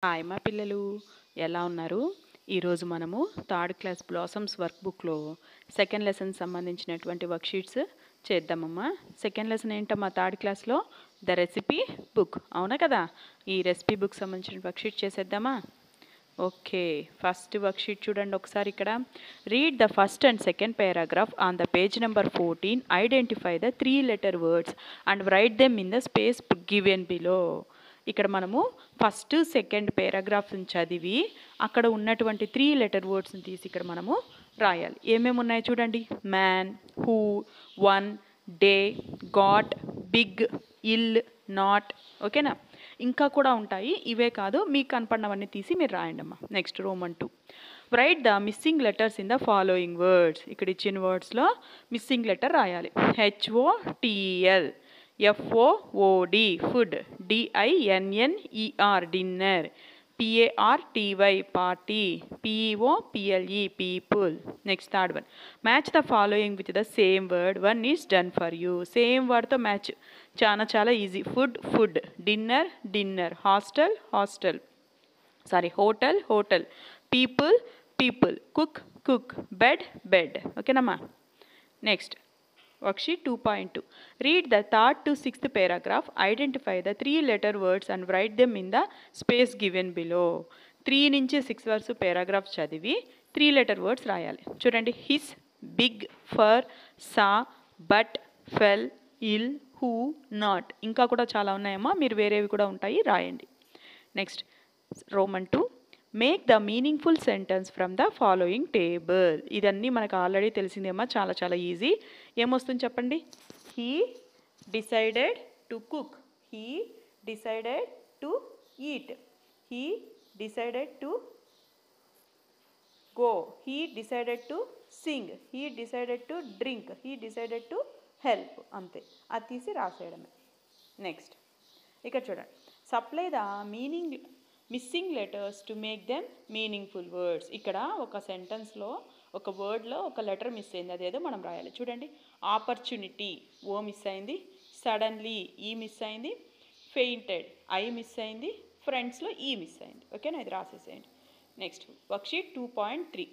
Hi మా పిల్లలు, ఎలా ఉన్నారు? ఈరోజు మనము థర్డ్ క్లాస్ బ్లాసమ్స్ వర్క్ బుక్లో సెకండ్ లెసన్ సంబంధించినటువంటి వర్క్షీట్స్ చేద్దామమ్మా. సెకండ్ లెసన్ ఏంటమ్మా థర్డ్ క్లాస్లో? ద రెసిపీ బుక్, అవునా కదా? ఈ రెసిపీ బుక్ సంబంధించిన వర్క్షీట్ చేసేద్దామా? ఓకే, ఫస్ట్ వర్క్షీట్ చూడండి ఒకసారి. ఇక్కడ read the first and second paragraph on the page number 14. Identify the 3-letter words and write them in the space given below. ఇక్కడ మనము ఫస్ట్ సెకండ్ పారాగ్రాఫ్ని చదివి అక్కడ ఉన్నటువంటి 3-letter వర్డ్స్ని తీసి ఇక్కడ మనము రాయాలి. ఏమేమి ఉన్నాయో చూడండి. Man, who, one, day, got, big, ill, not. ఓకేనా? ఇంకా కూడా ఉంటాయి, ఇవే కాదు, మీకు కనపడినవన్నీ తీసి మీరు రాయండి అమ్మా. Next Roman 2. Write the missing letters in the following words. ఇక్కడ ఇచ్చిన వర్డ్స్లో మిస్సింగ్ లెటర్ రాయాలి. HOTL, FOOD food, DINNER dinner, PARTY party, PEOPLE people. Next third one. Match the following with the same word. One is done for you. Same వర్డ్తో match, చాలా easy. Food food, dinner dinner, hostel hostel, hotel hotel, people people, cook cook, bed bed. ఓకేనమ్మా? Next worksheet 2.2. Read the third to sixth paragraph. Identify the 3-letter words and write them in the space given below. 3 నుంచి 6 వరకు paragraphs చదివి 3-letter words రాయాలి. చూడండి. His, big, fur, saw, but, fell, ill, who, not. ఇంకా కూడా చాలా ఉన్నాయమ్మా, మీరు వేరేవి కూడా ఉంటాయి, రాయండి. Next Roman 2. Make the meaningful sentence from the following table. ఇదన్నీ మనకు ఆల్రెడీ తెలిసిందేమో, చాలా ఈజీ. ఏమొస్తుంది చెప్పండి. He decided to cook, he decided to eat, he decided to go, he decided to sing, he decided to drink, he decided to help. అంతే, అది తీసి రాసేయడమే. నెక్స్ట్ ఇక్కడ చూడండి. Supply the missing letters to make them meaningful words. ఇక్కడ ఒక సెంటెన్స్లో ఒక వర్డ్లో ఒక లెటర్ మిస్ అయింది, అదేదో మనం రాయాలి. చూడండి. ఆపర్చునిటీ, ఓ మిస్ అయింది. సడన్లీ, ఈ మిస్ అయింది. ఫెయింటెడ్, ఐ మిస్ అయింది. ఫ్రెండ్స్లో ఈ మిస్ అయింది. ఓకేనా? ఇది రాసేసేయండి. Next worksheet 2.3.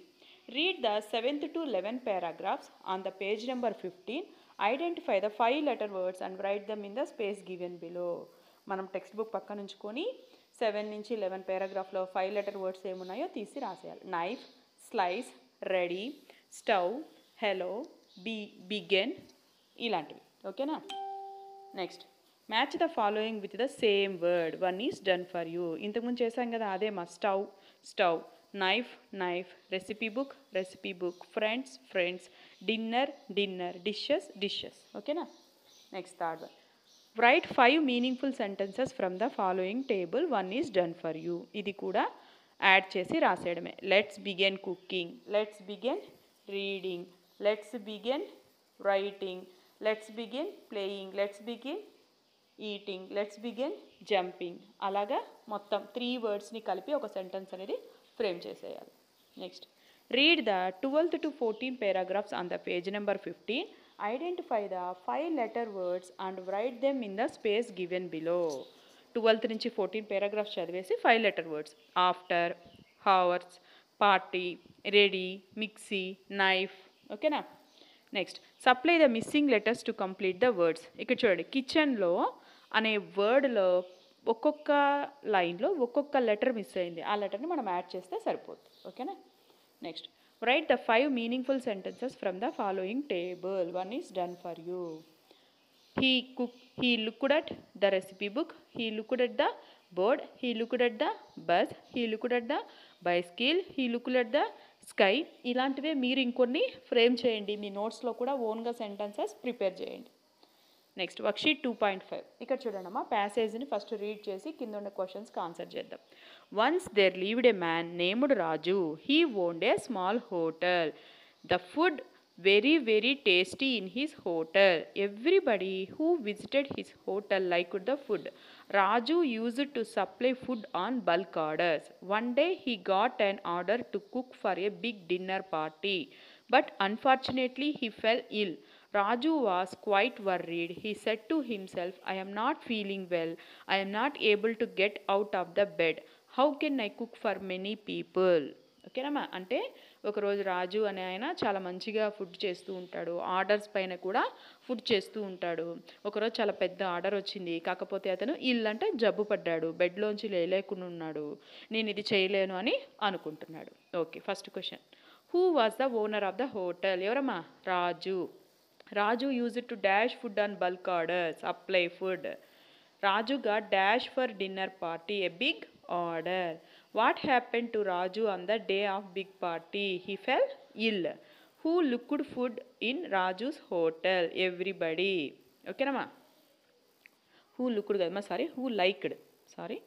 Read the 7th to 11th paragraphs on the page number 15. Identify the 5-letter words and write them in the space given below. మనం textbook పక్కన ఉంచుకొని 7 నుంచి 11 పారాగ్రాఫ్లో 5-letter వర్డ్స్ ఏమున్నాయో తీసి రాసేయాలి. Knife, slice, ready, stove, hello, begin, ఇలాంటివి. ఓకేనా? Next match the following with the same word. One is done for you. ఇంతకుముందు చేశాం కదా, అదే మా stove stove, knife knife, recipe book, friends, dinner dinner, dishes. ఓకేనా? Next third one. Write 5 meaningful sentences from the following table. One is done for you. ఇది కూడా add చేసి రాసేయడమే. Let's begin cooking, let's begin reading, let's began writing, let's began playing, let's began eating, let's began jumping. అలాగా మొత్తం 3 వర్డ్స్ని కలిపి ఒక sentence అనేది frame చేసేయాలి. Next read the 12th to 14th paragraphs on the page number 15. Identify the 5-letter words and write them in the space given below. 12th నుంచి 14 paragraphs చదివేసి 5-letter words. After, hours, party, ready, mixie, knife. ఓకేనా? Next supply the missing letters to complete the words. ఇక్కడ చూడండి. కిచెన్లో అనే వర్డ్లో ఒక్కొక్క లైన్లో ఒక్కొక్క లెటర్ మిస్ అయింది. ఆ లెటర్ని మనం యాడ్ చేస్తే సరిపోతుంది. ఓకేనా? Next write the 5 meaningful sentences from the following table. One is done for you. He looked at the recipe book, he looked at the board, he looked at the bus, he looked at the bicycle, he looked at the sky. ఇలాంటివే మీరు ఇంకొన్ని frame చేయండి. మీ నోట్స్లో కూడా ఓన్గా sentences prepare చేయండి. Next worksheet 2.5. ఇక్కడ చూడండమ్మా, ప్యాసేజ్ని first read చేసి కింద ఉన్న క్వశ్చన్స్కి ఆన్సర్ చేద్దాం. Once there lived a man named Raju. He owned a small hotel. The food very tasty in his hotel. Everybody who visited his hotel liked the food. Raju used to supply food on bulk orders. One day he got an order to cook for a big dinner party, but unfortunately he fell ill. Raju was quite worried. He said to himself, I am not feeling well. I am not able to get out of the bed. How can I cook for many people. ఓకేనమ్మా, అంటే ఒకరోజు రాజు అనే ఆయన చాలా మంచిగా food చేస్తూ ఉంటాడు, orders పైన కూడా ఫుడ్ చేస్తూ ఉంటాడు. ఒకరోజు చాలా పెద్ద ఆర్డర్ వచ్చింది, కాకపోతే అతను ఇల్లంటే జబ్బు పడ్డాడు, బెడ్లోంచి లేలేకుండా ఉన్నాడు, నేను ఇది చేయలేను అని అనుకుంటున్నాడు. Okay, first question, who was the owner of the hotel. ఎవరమ్మా? Raju. Raju used to dash food on bulk order, supply food. Raju got dash for dinner party, a big order. What happened to Raju on the day of big party? He fell ill. Who looked food in Raju's hotel? Everybody. Okay, Nama? Who looked kadama? Sorry, who liked? Sorry.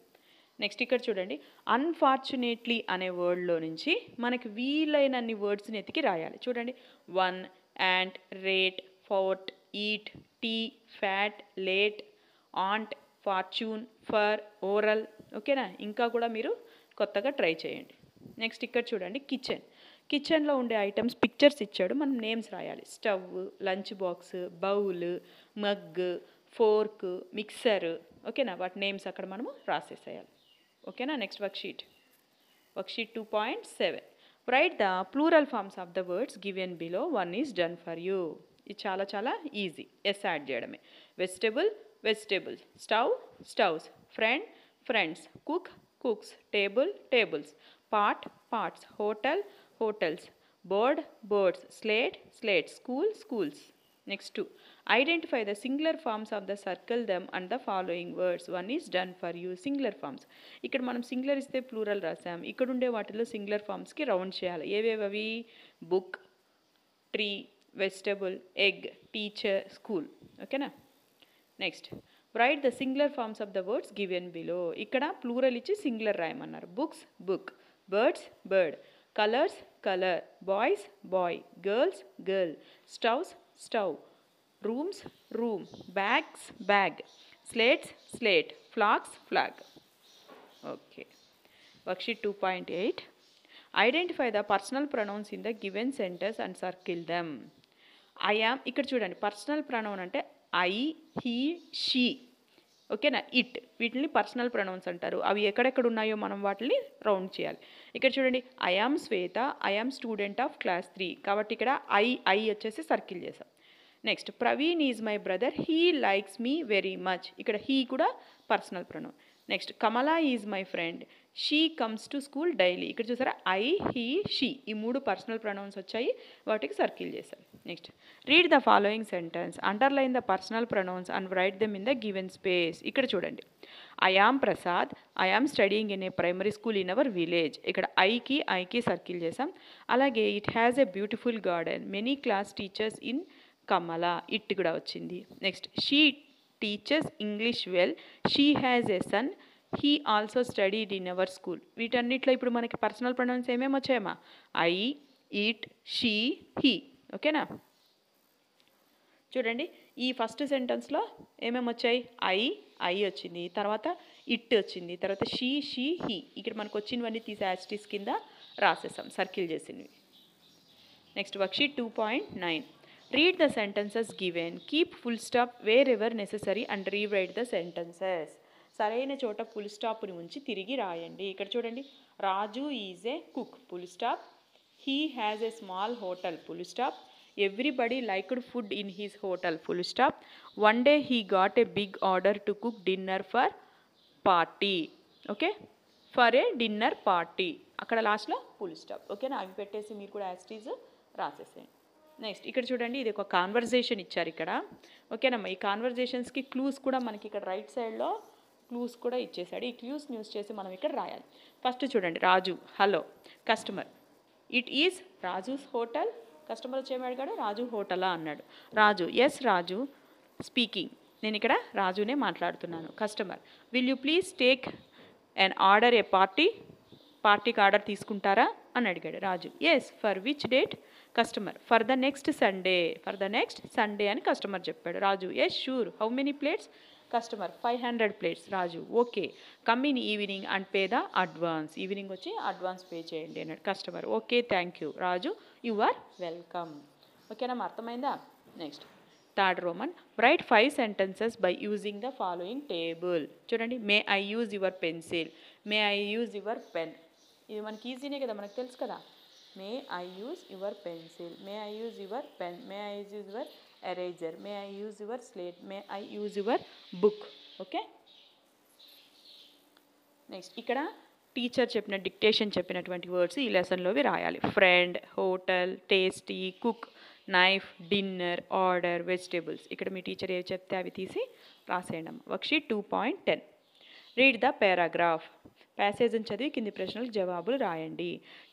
Next ఇక్కడ చూడండి, unfortunately అనే వర్డ్లో నుంచి మనకి వీలైనన్ని వర్డ్స్ని ఎతికి రాయాలి. చూడండి, one, ant, rate, fort, eat, tea, fat, late, aunt, fortune, fur, oral. ఓకేనా? ఇంకా కూడా మీరు కొత్తగా ట్రై చేయండి. నెక్స్ట్ ఇక్కడ చూడండి, కిచెన్. కిచెన్లో ఉండే ఐటమ్స్ పిక్చర్స్ ఇచ్చాడు, మనం నేమ్స్ రాయాలి. Stove, lunch box, bowl, mug, fork, mixer. ఓకేనా? వాటి నేమ్స్ అక్కడ మనము రాసేసేయాలి. ఓకేనా? Next worksheet 2.7. Write the plural forms of the words given below. One is done for you. ఇది చాలా చాలా ఈజీ, ఎస్ యాడ్ చేయడమే. Vegetable, vegetables. Stove, stoves. Friend, friends. Cook, cooks. Table, tables. Part, parts. Hotel, hotels. Bird, birds. Slate, slates. School, schools. Next 2. Identify the singular forms of the circle them and the following words. One is done for you. Singular forms. ఇక్కడ మనం singular ఇస్తే plural రాసాం, ఇక్కడ ఉండే వాటిలో singular ఫార్మ్స్కి round చేయాలి. ఏవేవి? Book, tree, vegetable, egg, teacher, school. ఓకేనా? Next, write the singular forms of the words given below. ఇక్కడ ప్లూరల్ ఇచ్చి సింగులర్ రాయమన్నారు. Books, book. Birds, bird. Colours, colour. Boys, boy. Girls, girl. Stoves, stove. Rooms, room. Bags, bag. Slates, slate. Flags, flag. Okay, worksheet 2.8. Identify the personal pronouns in the given sentence and circle them. I am. ఇక్కడ చూడండి, personal pronoun అంటే I, he, she. ఓకేనా? It. వీటిని personal pronouns అంటారు. అవి ఎక్కడెక్కడ ఉన్నాయో మనం వాటిని రౌండ్ చేయాలి. ఇక్కడ చూడండి, I yam Shweta, I am student of class 3. కాబట్టి ఇక్కడ ఐ వచ్చేసి సర్కిల్ చేసాం. Next, Praveen is my brother, he likes me very much. ఇక్కడ హీ కూడా personal pronoun. Next, Kamala is my friend, she comes to school daily. ఇక్కడ చూసారా, I, he, she. ఈ 3 personal pronouns వచ్చాయి, వాటికి సర్కిల్ చేశాం. Next, read the following sentence, underline the personal pronouns and write them in the given space. ఇక్కడ చూడండి, I am Prasad, I am studying in a primary school in our village. ఇక్కడ ఐకి circle చేసాం. అలాగే it has a beautiful garden, many class teachers in Kamala. It కూడా వచ్చింది. Next, she teachers English well, she has a son, he also studied in our school. వీటన్నిటిలో ఇప్పుడు మనకి personal pronouns ఏమేమి వచ్చాయమ్మా? I, it, she, he. ఓకేనా? చూడండి, ఈ ఫస్ట్ సెంటెన్స్లో ఏమేమి వచ్చాయి? ఐ వచ్చింది, తర్వాత ఇట్ వచ్చింది, తర్వాత షీ, హీ. ఇక్కడ మనకు వచ్చినవన్నీ తీసి యాస్టిస్ కింద రాసేసాం, సర్కిల్ చేసినవి. Next, worksheet 2.9. Read the sentences given, keep full stop wherever necessary and rewrite the sentences. సరైన చోట ఫుల్ స్టాప్ని ఉంచి తిరిగి రాయండి. ఇక్కడ చూడండి, Raju is a cook, full stop. He has a small hotel, full stop. Everybody liked food in his hotel, full stop. One day he got a big order to cook dinner for party. Okay, for a dinner party. అక్కడ లాస్ట్లో full stop. ఓకేనా? అవి పెట్టేసి మీరు కూడా యాస్టీజ్ రాసేసేయండి. Next, ఇక్కడ చూడండి, ఇది ఒక కాన్వర్జేషన్ ఇచ్చారు ఇక్కడ. ఓకేనమ్మా, ఈ కాన్వర్జేషన్స్కి క్లూస్ కూడా మనకి ఇక్కడ రైట్ సైడ్లో క్లూస్ కూడా ఇచ్చేసాడు. ఈ క్లూస్ని యూస్ చేసి మనం ఇక్కడ రాయాలి. ఫస్ట్ చూడండి, Raju, hello. Customer, it is Raju's hotel. Customer వచ్చేమి అడిగాడు? రాజు హోటలా అన్నాడు. Raju, yes Raju speaking. నేను ఇక్కడ రాజునే మాట్లాడుతున్నాను. Customer, will you please take and order a పార్టీకి ఆర్డర్ తీసుకుంటారా అని అడిగాడు. Raju, yes. For which date? Customer, for the next Sunday అని కస్టమర్ చెప్పాడు. Raju, yes sure. How many plates? Customer, 500 plates. Raju, okay. Come in evening and pay the advance. Evening వచ్చి advance pay చేయండి అన్నాడు. Customer, okay thank you. Raju, you are welcome. ఓకేనా? అర్థమైందా? Next, third roman, write 5 sentences by using the following table. చూడండి, may I use your pencil, may I use your pen, ఇది మనకి ఈజీనే కదా, మనకు తెలుసు కదా. May I use your pencil, may I use your pen, may I use your eraser, may I use your slate, may I use your book. Okay, next ఇక్కడ teacher చెప్పిన dictation చెప్పినటువంటి వర్డ్స్ ఈ లెసన్లోవి రాయాలి. Friend, hotel, tasty, cook, knife, dinner, order, vegetables. ఇక్కడ మీ teacher ఏవి చెప్తే అవి తీసి రాసేయండి అమ్మ. వర్క్షీట్ 2.10. Read the paragraph. ప్యాసేజ్ని చదివి కింది ప్రశ్నలకు జవాబులు రాయండి.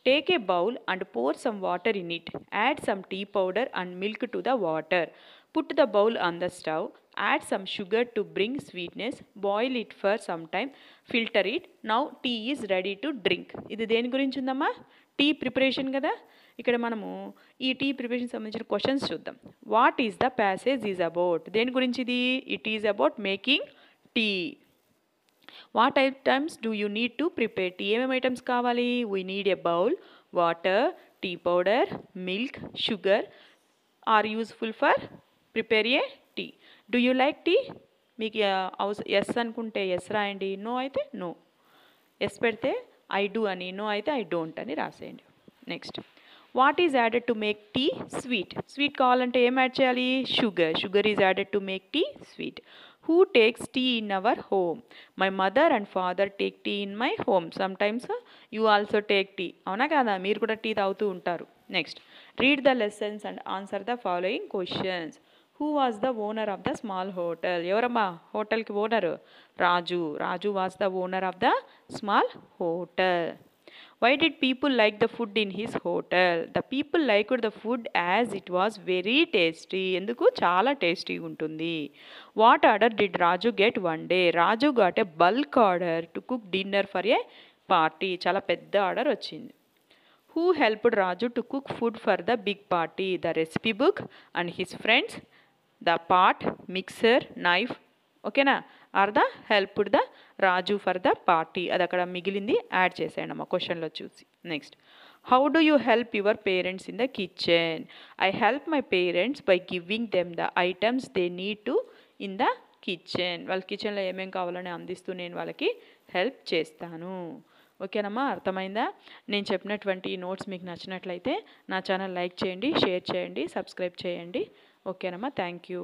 Take a bowl and pour some water in it. Add some tea powder and milk to the water. Put the bowl on the stove. Add some sugar to bring sweetness. Boil it for some time. Filter it. Now tea is ready to drink. ఇది దేని గురించి ఉందమ్మా? Tea preparation కదా. ఇక్కడ మనము ఈ tea preparation సంబంధించిన questions చూద్దాం. What is the passage is about? దేని గురించి ఇది? It is about making tea. What items do you need to prepare tea? ఏమేమి ఐటమ్స్ కావాలి? We need a bowl, water, tea powder, milk, sugar are useful for prepare a tea. Do you like tea? మీకు yes అనుకుంటే yes రాయండి, no అయితే no. Yes పెడితే I do అని, no అయితే I don't అని రాసేయండి. Next, what is added to make tea sweet? Sweet కావాలంటే ఏం యాడ్ చేయాలి? Sugar. Sugar is added to make tea sweet. Who takes tea in our home? My mother and father take tea in my home. Sometimes you also take tea. అవునా కదా, మీరు కూడా tea తాగుతూ ఉంటారు. Next, read the lessons and answer the following questions. Who was the owner of the small hotel? ఎవరమ్మా హోటల్కి owner? Raju. Raju was the owner of the small hotel. Why did people like the food in his hotel? The people liked the food as it was very tasty. ఎందుకు? చాలా టేస్టీగా ఉంటుంది. What order did Raju get one day? Raju got a bulk order to cook dinner for a party. చాలా పెద్ద order వచ్చింది. Who helped Raju to cook food for the big party? The recipe book and his friends, the pot, mixer, knife. ఓకేనా? Are the helped the Raju for the party. అది అక్కడ మిగిలింది add చేసేయండి అమ్మ క్వశ్చన్లో చూసి. Next, how do you help your parents in the kitchen? I help my parents by giving them the items they need to in the kitchen. వాళ్ళ కిచెన్లో ఏమేమి కావాలని అందిస్తూ నేను వాళ్ళకి హెల్ప్ చేస్తాను. ఓకేనమ్మా, అర్థమైందా? నేను చెప్పినటువంటి నోట్స్ మీకు నచ్చినట్లయితే నా ఛానల్ లైక్ చేయండి, షేర్ చేయండి, సబ్స్క్రైబ్ చేయండి. ఓకేనమ్మా, థ్యాంక్ యూ.